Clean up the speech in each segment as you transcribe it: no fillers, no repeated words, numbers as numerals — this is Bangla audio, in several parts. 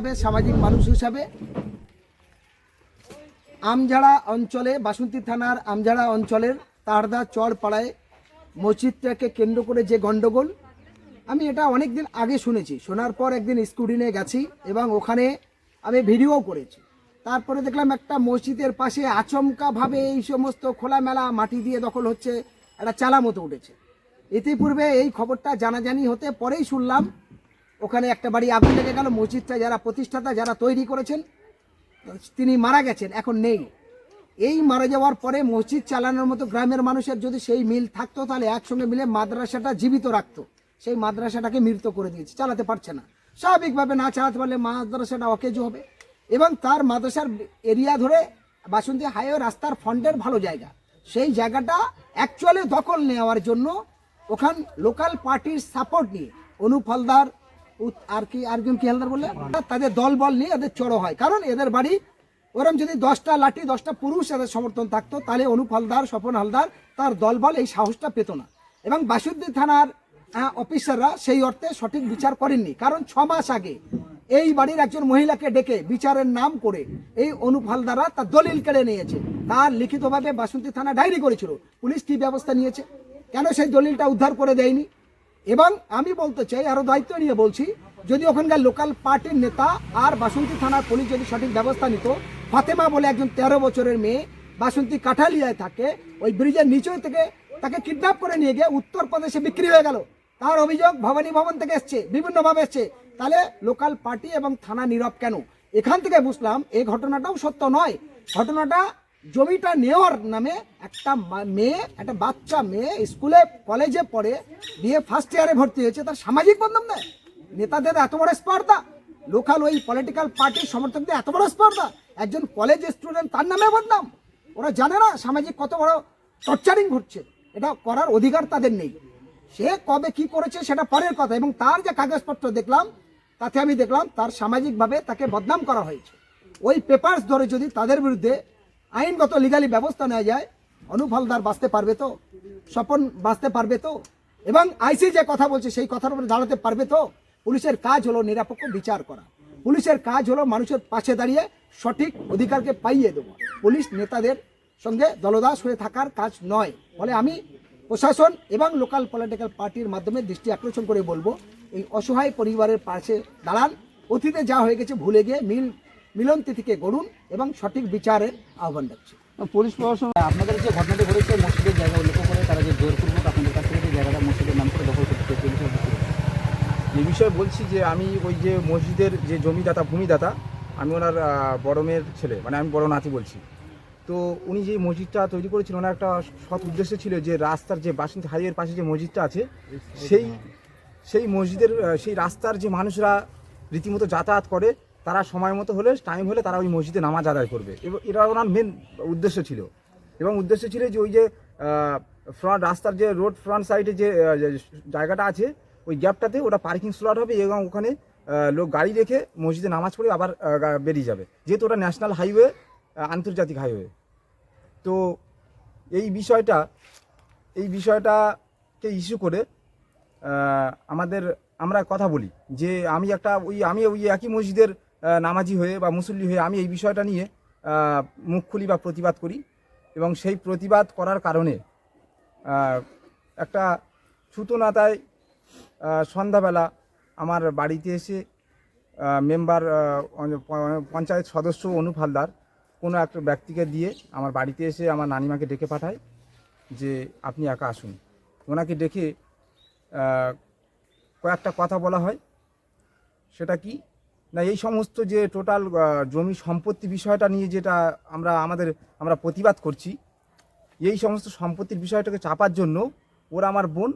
হিসাবে, সামাজিক মানুষ হিসাবে আমঝাড়া অঞ্চলে, বাসন্তী থানার আমঝাড়া অঞ্চলের তারদা চর পাড়ায় মসজিদটাকে কেন্দ্র করে যে গণ্ডগোল, আমি এটা অনেক দিন আগে শুনেছি। শোনার পর একদিন স্কুটি নিয়ে গেছি এবং ওখানে আমি ভিডিও করেছি। তারপরে দেখলাম একটা মসজিদের পাশে আচমকাভাবে এই সমস্ত খোলামেলা মাটি দিয়ে দখল হচ্ছে, একটা চালা মতো উঠেছে। ইতিপূর্বে এই খবরটা জানাজানি হতে পরেই শুনলাম ওখানে একটা বাড়ি আগুন লেগে গেল। মসজিদটা যারা প্রতিষ্ঠাতা, যারা তৈরি করেছেন, তিনি মারা গেছেন, এখন নেই। এই মারা যাওয়ার পরে মসজিদ চালানোর মতো গ্রামের মানুষের যদি সেই মিল থাকতো, তাহলে একসঙ্গে মিলে মাদ্রাসাটা জীবিত রাখতো। সেই মাদ্রাসাটাকে মৃত করে দিয়েছে, চালাতে পারছে না। স্বাভাবিকভাবে না চালাতে পারলে মাদ্রাসাটা অকেজ হবে। এবং তার মাদ্রাসার এরিয়া ধরে বাসন্তী হাইওয়ে রাস্তার ফ্রন্টের ভালো জায়গা, সেই জায়গাটা অ্যাকচুয়ালি দখল নেওয়ার জন্য ওখান লোকাল পার্টির সাপোর্ট নিয়ে অনুপ হালদার আর কি হালদার বললে তাদের দল বল নিয়ে এদের চড়ো হয়। কারণ এদের বাড়ি ওরম যদি 10টা লাঠি 10টা পুরুষ এদের সমর্থন থাকতো, তাহলে অনুপ হালদার, স্বপন হালদার তার দলবল এই সাহসটা পেত না। এবং বাসন্তী থানার অফিসাররা সেই অর্থে সঠিক বিচার করেননি। কারণ 6 মাস আগে এই বাড়ির একজন মহিলাকে ডেকে বিচারের নাম করে এই অনুপ হালদাররা তার দলিল কেড়ে নিয়েছে। তার লিখিতভাবে বাসন্তী থানা ডায়েরি করেছিল। পুলিশ কি ব্যবস্থা নিয়েছে? কেন সেই দলিলটা উদ্ধার করে দেয়নি? এবং আমি বলতে চাই, আরো দায়িত্ব নিয়ে বলছি, যদি ওখানকার লোকাল পার্টির নেতা আর বাসন্তী থানার পুলিশ যদি সঠিক ব্যবস্থা নিত, ফাতেমা বলে একজন 13 বছরের মেয়ে বাসন্তী কাঠালিয়ায় থাকে, ওই ব্রিজের নিচে থেকে তাকে কিডন্যাপ করে নিয়ে গিয়ে উত্তরপ্রদেশে বিক্রি হয়ে গেল। তার অভিযোগ ভবানী ভবন থেকে এসছে, বিভিন্নভাবে এসছে। তাহলে লোকাল পার্টি এবং থানা নীরব কেন? এখান থেকে বুঝলাম এই ঘটনাটাও সত্য নয়। ঘটনাটা জমিটা নেওয়ার নামে একটা মেয়ে, একটা বাচ্চা মেয়ে স্কুলে কলেজে পড়ে, বিএ ফার্স্ট ইয়ারে ভর্তি হয়েছে, তার সামাজিক বদনাম দেয়। নেতাদের এত বড় স্পর্ধা, লোকাল ওই পলিটিক্যাল পার্টির সমর্থকদের এত বড় স্পর্ধা, একজন কলেজ স্টুডেন্ট তার নামে বদনাম। ওরা জানে না সামাজিক কত বড় টর্চারিং ঘটছে? এটা করার অধিকার তাদের নেই। সে কবে কি করেছে সেটা পরের কথা। এবং তার যে কাগজপত্র দেখলাম, তাতে আমি দেখলাম তার সামাজিকভাবে তাকে বদনাম করা হয়েছে। ওই পেপারস ধরে যদি তাদের বিরুদ্ধে আইনগত লিগালি ব্যবস্থা নেওয়া যায়, অনুপ হালদার বাঁচতে পারবে তো? স্বপন বাঁচতে পারবে তো? এবং আইসি যে কথা বলছে সেই কথার উপরে দাঁড়াতে পারবে তো? পুলিশের কাজ হলো নিরপেক্ষ বিচার করা। পুলিশের কাজ হলো মানুষের পাশে দাঁড়িয়ে সঠিক অধিকারকে পাইয়ে দেওয়া। পুলিশ নেতাদের সঙ্গে দলদাস হয়ে থাকার কাজ নয়। ফলে আমি প্রশাসন এবং লোকাল পলিটিক্যাল পার্টির মাধ্যমে দৃষ্টি আকর্ষণ করে বলবো, এই অসহায় পরিবারের পাশে দাঁড়ান। অতীতে যা হয়ে গেছে ভুলে গিয়ে মিলন তিথিকে গড়ুন এবং সঠিক বিচারের আহ্বান রাখছি। পুলিশ প্রশাসন আপনাদের যে ঘটনাটি ঘটেছে মসজিদের জায়গা উল্লেখ করে তারা যে জোরপূর্বক আপনাদের কাছ থেকে যে জায়গাটা মসজিদের নাম করে দখল করতে চেয়েছে, এই বিষয়ে বলছি যে আমি ওই যে মসজিদের যে জমিদাতা, ভূমিদাতা, আমি ওনার বড় মেয়ের ছেলে, মানে আমি বড় নাতি বলছি। তো উনি যে মসজিদটা তৈরি করেছিলেন, ওনার একটা সৎ উদ্দেশ্য ছিল যে রাস্তার যে বাসন্তী হাইওয়ের পাশে যে মসজিদটা আছে, সেই মসজিদের সেই রাস্তার যে মানুষরা রীতিমতো যাতায়াত করে, তারা সময় মতো হলে, টাইম হলে তারা ওই মসজিদে নামাজ আদায় করবে। এবং এটা ওনার মেন উদ্দেশ্য ছিল। এবং উদ্দেশ্য ছিল যে ওই যে ফ্রন্ট রাস্তার যে রোড ফ্রন্ট সাইডে যে জায়গাটা আছে, ওই গ্যাপটাতে ওটা পার্কিং স্লট হবে এবং ওখানে লোক গাড়ি রেখে মসজিদে নামাজ পড়ে আবার বেরিয়ে যাবে, যেহেতু ওটা ন্যাশনাল হাইওয়ে, আন্তর্জাতিক হাইওয়ে। তো এই বিষয়টাকে ইস্যু করে আমরা কথা বলি যে আমি ওই একই মসজিদের নামাজি হয়ে বা মুসল্লি হয়ে আমি এই বিষয়টা নিয়ে মুখ খুলি বা প্রতিবাদ করি। এবং সেই প্রতিবাদ করার কারণে একটা ছুতোনাতায় সন্ধ্যাবেলা আমার বাড়িতে এসে মেম্বার, পঞ্চায়েত সদস্য অনুপ হালদার কোনো একটা ব্যক্তিকে দিয়ে আমার বাড়িতে এসে আমার নানিমাকে ডেকে পাঠায় যে আপনি একা আসুন। ওনাকে ডেকে কয়েকটা কথা বলা হয়। সেটা কি না, এই সমস্ত যে টোটাল জমি সম্পত্তি বিষয়টা নিয়ে যেটা আমরা প্রতিবাদ করছি, এই সমস্ত সম্পত্তির বিষয়টাকে চাপার জন্য ওরা, আমার বোন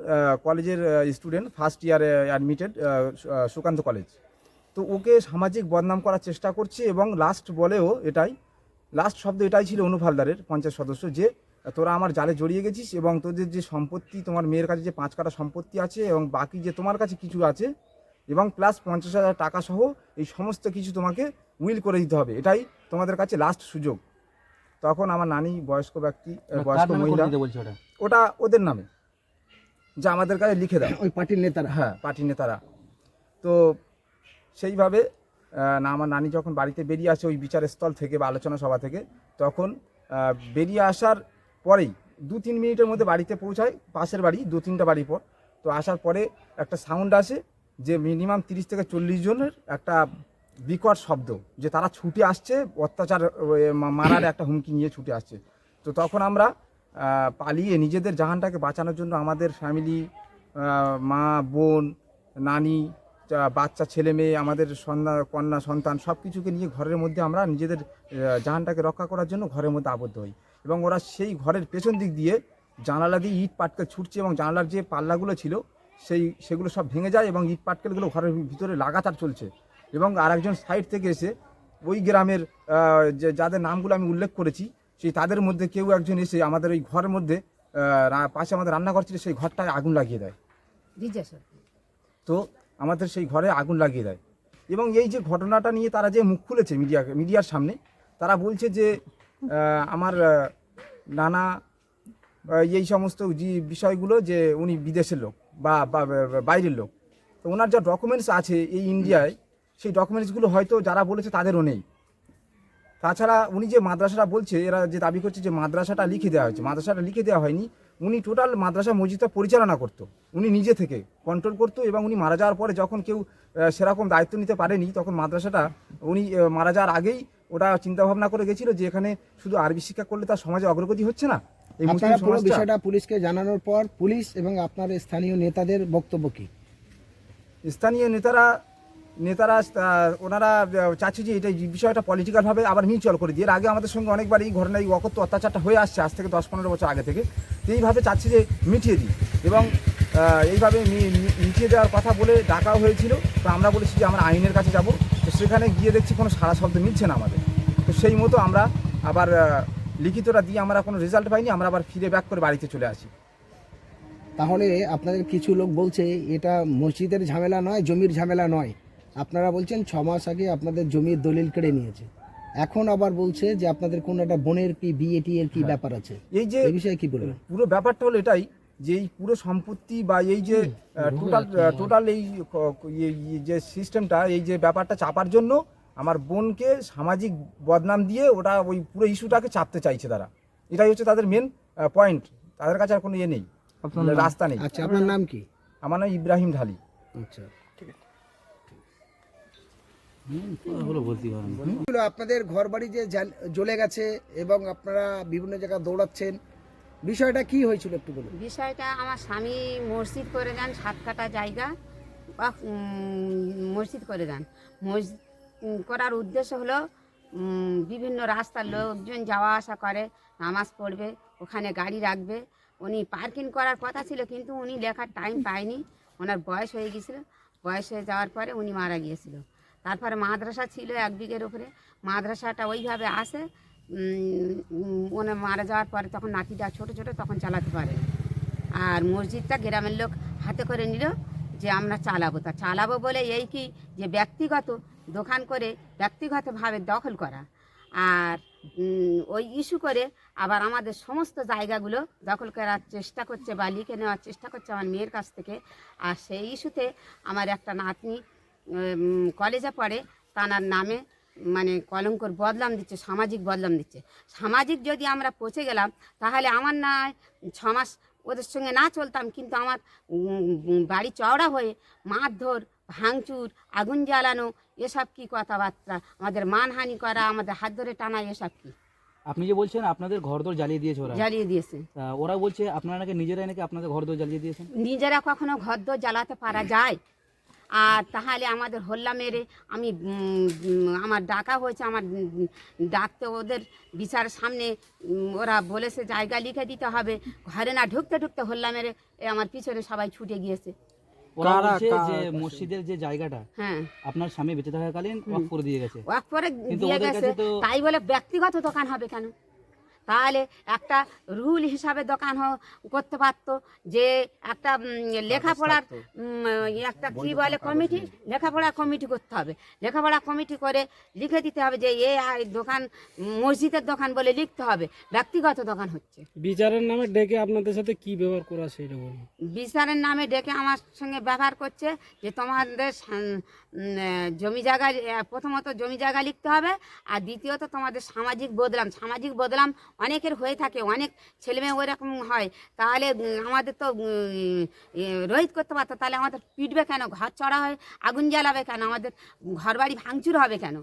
কলেজের স্টুডেন্ট, ফার্স্ট ইয়ারে অ্যাডমিটেড, সুকান্ত কলেজ, তো ওকে সামাজিক বদনাম করার চেষ্টা করছে। এবং লাস্ট শব্দ এটাই ছিল অনুপ হালদারের, পঞ্চায়েত সদস্য, যে তোরা আমার জালে জড়িয়ে গেছিস এবং তোদের যে সম্পত্তি, তোমার মেয়ের কাছে যে 5 কাঠা সম্পত্তি আছে এবং বাকি যে তোমার কাছে কিছু আছে এবং প্লাস 50,000 টাকা সহ এই সমস্ত কিছু তোমাকে উইল করে দিতে হবে, এটাই তোমাদের কাছে লাস্ট সুযোগ। তখন আমার নানি, বয়স্ক ব্যক্তি, বয়স্ক মহিলা, ওটা ওদের নামে, যা আমাদের কাছে লিখে দেয় ওই পার্টির নেতারা। হ্যাঁ, পার্টির নেতারা। তো সেইভাবে না আমার নানি যখন বাড়িতে বেরিয়ে আসে ওই বিচার স্থল থেকে বা আলোচনা সভা থেকে, তখন বেরিয়ে আসার পরেই 2-3 মিনিটের মধ্যে বাড়িতে পৌঁছায়, পাশের বাড়ি 2-3টা বাড়ি পর। তো আসার পরে একটা সাউন্ড আসে যে মিনিমাম 30 থেকে 40 জনের একটা বিকট শব্দ, যে তারা ছুটে আসছে, অত্যাচার মারার একটা হুমকি নিয়ে ছুটে আসছে। তো তখন আমরা পালিয়ে নিজেদের জাহানটাকে বাঁচানোর জন্য আমাদের ফ্যামিলি, মা, বোন, নানি, বাচ্চা, ছেলে মেয়ে, আমাদের কন্যা সন্তান সব কিছুকে নিয়ে ঘরের মধ্যে আমরা নিজেদের জাহানটাকে রক্ষা করার জন্য ঘরের মধ্যে আবদ্ধ হই। এবং ওরা সেই ঘরের পেছন দিক দিয়ে জানালা দিয়ে ইট পাটকেল ছুটছে এবং জানালার যে পাল্লাগুলো ছিল সেগুলো সব ভেঙে যায় এবং ইট পাটকেলগুলো ঘরের ভিতরে লাগাতার চলছে। এবং আরেকজন সাইড থেকে এসে ওই গ্রামের যাদের নামগুলো আমি উল্লেখ করেছি, সেই তাদের মধ্যে কেউ একজন এসে আমাদের ওই ঘরের মধ্যে পাশে আমাদের রান্নাঘর ছিল, সেই ঘরটায় আগুন লাগিয়ে দেয়। তো আমাদের সেই ঘরে আগুন লাগিয়ে দেয়। এবং এই যে ঘটনাটা নিয়ে তারা যে মুখ খুলেছে মিডিয়ার সামনে, তারা বলছে যে আমার নানা এই সমস্ত যে বিষয়গুলো, যে উনি বিদেশের লোক বা বাইরের লোক। তো ওনার যা ডকুমেন্টস আছে এই ইন্ডিয়ায়, সেই ডকুমেন্টসগুলো হয়তো যারা বলেছে তাদেরও নেই। তাছাড়া উনি যে মাদ্রাসাটা বলছে, এরা যে দাবি করছে যে মাদ্রাসাটা লিখে দেওয়া হয়েছে, মাদ্রাসাটা লিখে দেওয়া হয়নি। উনি টোটাল মাদ্রাসা মসজিদটা পরিচালনা করতো, উনি নিজে থেকে কন্ট্রোল করতো। এবং উনি মারা যাওয়ার পরে যখন কেউ সেরকম দায়িত্ব নিতে পারেনি, তখন মাদ্রাসাটা উনি মারা যাওয়ার আগেই ওটা চিন্তাভাবনা করে গেছিল যে এখানে শুধু আরবি শিক্ষা করলে তার সমাজে অগ্রগতি হচ্ছে না। এই আপনারা পুরো বিষয়টা পুলিশকে জানানোর পর পুলিশ এবং আপনার স্থানীয় নেতাদের বক্তব্য কি? স্থানীয় নেতারা ওনারা চাচ্ছে যে এটা বিষয়টা পলিটিক্যালভাবে আবার মিউচুয়াল করে দিয়ে, এর আগে আমাদের সঙ্গে অনেকবার এই ঘটনা, এই অকথ্য অত্যাচারটা হয়ে আসছে আজ থেকে 10-15 বছর আগে থেকে। তো এইভাবে চাচ্ছে যে মিটিয়ে দিই, এবং এইভাবে মিটিয়ে দেওয়ার কথা বলে ডাকাও হয়েছিল। তো আমরা বলেছি যে আমরা আইনের কাছে যাব। তো সেখানে গিয়ে দেখছি কোনো সারা শব্দ মিলছে না আমাদের। তো সেই মতো আমরা আবার লিখিতটা দিয়ে আমরা কোনো রেজাল্ট পাইনি, আমরা আবার ফিরে ব্যাক করে বাড়িতে চলে আসি। তাহলে আপনাদের কিছু লোক বলছে এটা মসজিদের ঝামেলা নয়, জমির ঝামেলা নয়। আপনারা বলছেন 6 মাস আগে আপনাদের জমির দলিল কেড়ে নিয়েছে, এখন আবার বলছে যে আপনাদের কোন একটা বোনের কি বিএটি এর কি ব্যাপার আছে। এই বিষয়ে কি বলবেন? পুরো ব্যাপারটা হলো এটাই যে এই পুরো সম্পত্তি বা এই যে টোটাল এই যে সিস্টেমটা, এই যে ব্যাপারটা চাপার জন্য আমার বোনকে সামাজিক বদনাম দিয়ে ওটা ওই পুরো ইস্যুটাকে চাপতে চাইছে তারা। এটাই হচ্ছে তাদের মেন পয়েন্ট। তাদের কাছে আর কোনো ইয়ে নেই, রাস্তা নেই। আচ্ছা, আপনার নাম কি? আমার নাম ইব্রাহিম ঢালি। আচ্ছা, আপনাদের ঘর বাড়ি যে জ্বলে গেছে এবং আপনারা বিভিন্ন জায়গায় দৌড়াচ্ছেন, বিষয়টা কি হয়েছিল একটু বলুন। বিষয়টা আমার স্বামী মসজিদ করে দেন 7 কাঠা জায়গা, মসজিদ করে দেন। মসজিদ করার উদ্দেশ্য হলো বিভিন্ন রাস্তার লোকজন যাওয়া আসা করে, নামাজ পড়বে, ওখানে গাড়ি রাখবে। উনি পার্কিং করার কথা ছিল, কিন্তু উনি লেখার টাইম পায়নি, ওনার বয়স হয়ে গিয়েছিল। বয়স হয়ে যাওয়ার পরে উনি মারা গিয়েছিল। তারপরে মাদ্রাসা ছিল 1 বিঘের উপরে, মাদ্রাসাটা ওইভাবে আসে। ওনার মারা যাওয়ার পরে তখন নাতিটা ছোট ছোট, তখন চালাতে পারে। আর মসজিদটা গ্রামের লোক হাতে করে নিল যে আমরা চালাবো। তা চালাবো বলে এই কি যে ব্যক্তিগত দোকান করে ব্যক্তিগতভাবে দখল করা, আর ওই ইস্যু করে আবার আমাদের সমস্ত জায়গাগুলো দখল করার চেষ্টা করছে বা লিখে নেওয়ার চেষ্টা করছে আমার মেয়ের কাছ থেকে। আর সেই ইস্যুতে আমার একটা নাতনি কলেজে পড়ে, তার নামে মানে কলঙ্কর বদলাম দিচ্ছে, সামাজিক বদলাম দিচ্ছে। সামাজিক যদি আমরা পচে গেলাম, তাহলে আমার না 6 মাস ওদের সঙ্গে না চলতাম, কিন্তু আমার বাড়ি চওড়া হয়ে মারধর, ভাঙচুর, আগুন জ্বালানো, এসব কি কথাবার্তা, আমাদের মানহানি করা, আমাদের হাত ধরে টানা, এসব কি? আপনি যে বলছেন আপনাদের ঘরদোর জ্বালিয়ে দিয়েছে ওরা, জ্বালিয়ে দিয়েছে। ওরা বলছে আপনারা নাকি নিজেরাই নাকি আপনাদের ঘরদোর জ্বালিয়ে দিয়েছেন। নিজেরা কখনো ঘরদোর জ্বালাতে পারা যায়? আর তাহলে আমাদের হল্লা মেরে আমি আমার ডাকা হয়েছে, আমার ডাকতে ওদের বিচারের সামনে ওরা বলেছে জায়গা লিখে দিতে হবে, ঘরে না ঢুকতে ঢুকতে হল্লা মেরে আমার পিছনে সবাই ছুটে গিয়েছে। ওরা বলছে যে মসজিদের যে জায়গাটা, হ্যাঁ, আপনার স্বামী বেঁচে থাকাকালীন ওয়াকফ করে দিয়ে গেছে। ওয়াকফ করে দিয়ে গেছে, তাই বলে ব্যক্তিগত দোকান হবে কেন? তাহলে একটা রুল হিসাবে দোকান করতে পারতো, যে একটা লেখাপড়ার একটা কি বলে কমিটি, লেখাপড়া কমিটি করতে হবে, লেখাপড়া কমিটি করে লিখে দিতে হবে যে দোকান মসজিদের দোকান বলে লিখতে হবে, ব্যক্তিগত দোকান হচ্ছে। বিচারের নামে ডেকে আপনাদের সাথে কি ব্যবহার করা সেটা বলুন। বিচারের নামে ডেকে আমার সঙ্গে ব্যবহার করছে যে তোমাদের জমি জায়গা, প্রথমত জমি জায়গা লিখতে হবে, আর দ্বিতীয়ত তোমাদের সামাজিক বদলাম অনেকের হয়ে থাকে, অনেক ছেলেমেয়ে ওই রকম হয়, তাহলে আমাদের তো রোহিত করতে পারতো, তাহলে আমাদের পিটবে কেন, ঘর চড়া হয় আগুন জ্বালাবে কেন, আমাদের ঘর বাড়ি ভাঙচুর হবে কেন,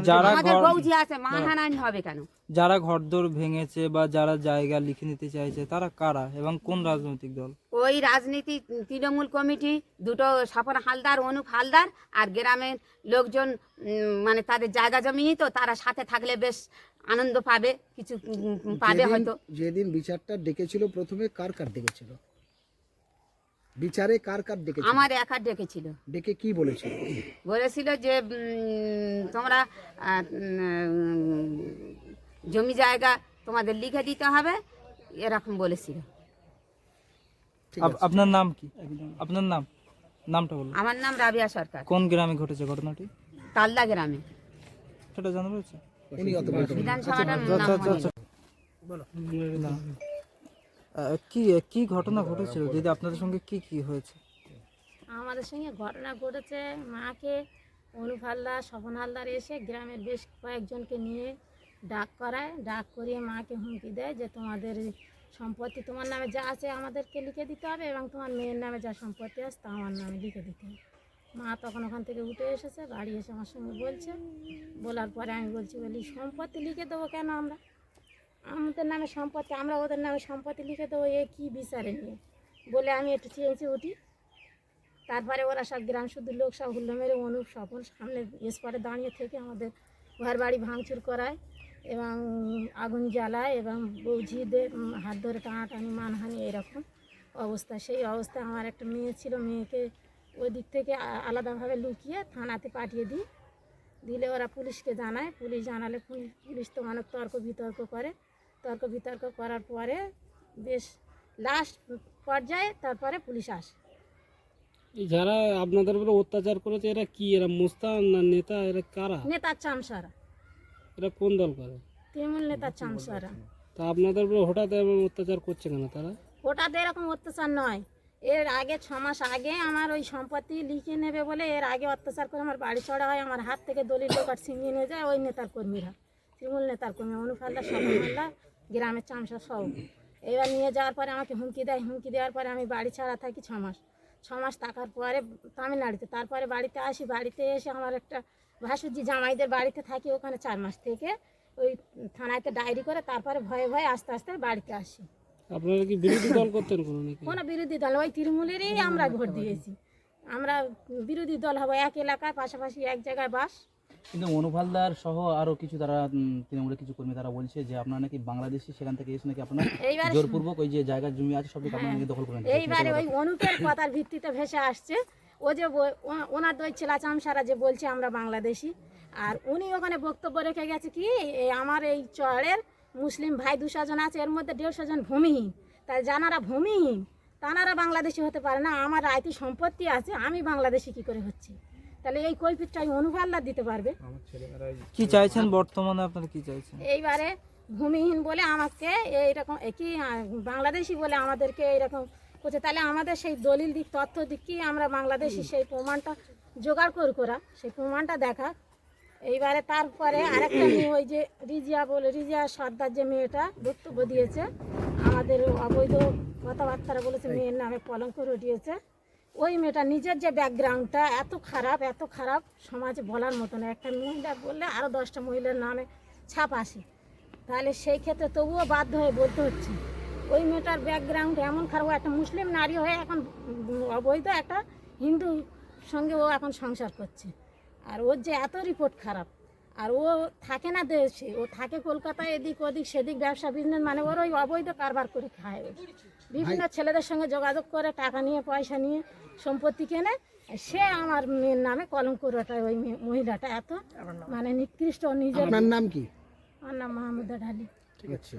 যারা আমাদের ঘর- বৌজি আছে মানহানি হবে কেন। যারা ঘরদোর ভেঙেছে বা যারা জায়গা লিখে নিতে চাইছে তারা কারা এবং কোন রাজনৈতিক দল? ওই রাজনীতি তৃণমূল কমিটি দুটো, স্বপন হালদার, অনুপ হালদার, আর গ্রামের লোকজন মানে তাদের জায়গা জমি তো তারা সাথে থাকলে বেশ আনন্দ পাবে, কিছু পাবে হয়তো। যেদিন বিচারটা ডেকেছিল প্রথমে কার ডেকেছিল, বিচারে কার ডেকেছিল? আমার একা ডেকেছিল, ডেকে কি বলেছিল? বলেছিল যে তোমরা জমি জায়গা তোমাদের লিখে দিতে হবে, এরকম বলেছিল। আপনার নাম কি? আপনার নামটা বলুন। আমার নাম রাবিয়া সরকার, কোন গ্রামে ঘটেছে ঘটনাটি তালদা গ্রামে, সেটা জানা রয়েছে? উনি অত বলতে পারেন। বিধানসভাটার নাম মনে নেই। না। কি কি ঘটনা ঘটেছিল দিদি, আপনাদের সঙ্গে কি কি হয়েছে? আমাদের সঙ্গে ঘটনা ঘটেছে, মাকে অনুপ হালদার, স্বপন হালদার এসে গ্রামের বেশ কয়েকজনকে নিয়ে ডাক করায়, ডাক করিয়ে মাকে হুমকি দেয় যে তোমাদের সম্পত্তি তোমার নামে যা আছে আমাদেরকে লিখে দিতে হবে, এবং তোমার মেয়ের নামে যা সম্পত্তি আছে তা আমার নামে লিখে দিতে হবে। মা তখন ওখান থেকে উঠে এসেছে, বাড়ি এসে আমার সঙ্গে বলছে, বলার পরে আমি বলি সম্পত্তি লিখে দেবো কেন, আমরা আমাদের নামে সম্পত্তি, আমরা ওদের নামে সম্পত্তি লিখে দেবো, এ কী বিচারে নিয়ে বলে আমি একটু চেঁচে উঠি। তারপরে ওরা সব গ্রাম শুদ্ধ লোক সব হুল্লো মেরে অনুপ স্বপন সামনে স্পটে দাঁড়িয়ে থেকে আমাদের ঘর বাড়ি ভাঙচুর করায় এবং আগুন জ্বালায় এবং বৌঝিদের হাত ধরে টানাটানি মানহানি এরকম অবস্থা। সেই অবস্থায় আমার একটা মেয়ে ছিল, মেয়েকে ওই দিক থেকে আলাদাভাবে লুকিয়ে থানাতে পাঠিয়ে দিলে ওরা পুলিশকে জানায়, পুলিশ জানালে পুলিশ তো অনেক তর্ক বিতর্ক করার পরে বেশ লাস্ট পর্যায়ে তারপরে পুলিশ আসে। এই যারা আপনাদের উপরে অত্যাচার করেছে এরা কি, এরা মোস্তান না নেতা, এরা কারা? নেতার চামসারা, এরা কোন দল করে? তৃণমূল নেতার চামসারা। তা আপনাদের উপরে হঠাৎ এমন অত্যাচার করছে কেন তারা? হঠাৎ এরকম অত্যাচার নয়, এর আগে 6 মাস আগে আমার ওই সম্পত্তি লিখে নেবে বলে এর আগে অত্যাচার করে আমার বাড়ি ছড়া হয়, আমার হাত থেকে দলিল লোকার ছিনিয়ে নিয়ে যায় ওই নেতার কর্মীরা, তৃণমূল নেতার কর্মী অনুপ হালদার, স্বপন হালদার, গ্রামের চামসা সব। এবার নিয়ে যাওয়ার পরে আমাকে হুমকি দেয়, হুমকি দেওয়ার পরে আমি বাড়ি ছাড়া থাকি 6 মাস থাকার পরে তামিলনাড়ুতে, তারপরে বাড়িতে আসি, বাড়িতে এসে আমার একটা ভাসুজি জামাইদের বাড়িতে থাকি, ওখানে 4 মাস থেকে ওই থানাতে ডায়েরি করে তারপরে ভয়ে ভয়ে আস্তে আস্তে বাড়িতে আসি। আপনারা কি বিরোধী দল করতেন কোনো নাকি? কোনো বিরোধী দল, ওই তৃণমূলেরই আমরা ভোট দিয়েছি, আমরা বিরোধী দল হবো, এক এলাকায় পাশাপাশি এক জায়গায় বাস। কিন্তু অনুপ হালদার সহ আরো কিছু তারা তৃণমূলের কিছু কর্মী তারা বলছে যে আপনারা নাকি বাংলাদেশি, সেখান থেকে এসে নাকি আপনারা এইবারে জোরপূর্বক ওই যে জায়গা জমি আছে সব আপনারা নাকি দখল করে নিয়েছেন। এইবারে ওই অনুপের কথার ভিত্তিতে ভেসে আসছে, ও যে ওনার দুই ছেলা চামসারা যে বলছে আমরা বাংলাদেশি, আর উনি ওখানে বক্তব্য রেখে গেছে কি আমার এই চরের মুসলিম ভাই 200 জন আছে, এর মধ্যে 150 জন ভূমিহীন, তাই যারা ভূমিহীন তারা বাংলাদেশি হতে পারে না, আমার আইতি সম্পত্তি আছে, আমি বাংলাদেশি কি করে হচ্ছি, তাহলে এই কৈফিয়তটা অনুপ হালদার দিতে পারবে। কি চাইছেন বর্তমানে, আপনারা কি চাইছেন? এইবারে ভূমিহীন বলে আমাকে এইরকম কি বাংলাদেশি বলে আমাদেরকে এইরকম করছে, তাহলে আমাদের সেই দলিল দিক তথ্য দিক কি আমরা বাংলাদেশি সেই প্রমাণটা জোগাড় করা, সেই প্রমাণটা দেখা। এইবারে তারপরে আরেকটা মেয়ে ওই যে রিজিয়া সর্দার যে মেয়েটা বক্তব্য দিয়েছে, আমাদের অবৈধ কথাবার্তা বলেছে, মেয়ের নামে কলঙ্ক রটিয়েছে, ওই মেয়েটা নিজের যে ব্যাকগ্রাউন্ডটা এত খারাপ সমাজে বলার মতো না, একটা মহিলা বললে আরও 10টা মহিলার নামে ছাপ আসে, তাহলে সেই ক্ষেত্রে তবুও বাধ্য হয়ে বলতে হচ্ছে। ওই মেয়েটার ব্যাকগ্রাউন্ড এমন খারাপ, একটা মুসলিম নারী হয়ে এখন অবৈধ একটা হিন্দু সঙ্গে ও এখন সংসার করছে, আর ওর যে এত রিপোর্ট খারাপ, আর ও থাকে না দেশে, ও থাকে কলকাতায়, এদিক ওদিক সেদিক ব্যবসা বিজনেস, মানে ওর ওই অবৈধ কারবার করে খায়, বিভিন্ন ছেলেদের সঙ্গে যোগাযোগ করে টাকা নিয়ে পয়সা নিয়ে সম্পত্তি কেনে, সে আমার মেয়ের নামে কলঙ্ক রটায়। ওই মহিলাটা এত মানে নিকৃষ্ট নিজের। আপনার নাম কি? আমার নাম মাহমুদা ঢালি। ঠিক আছে।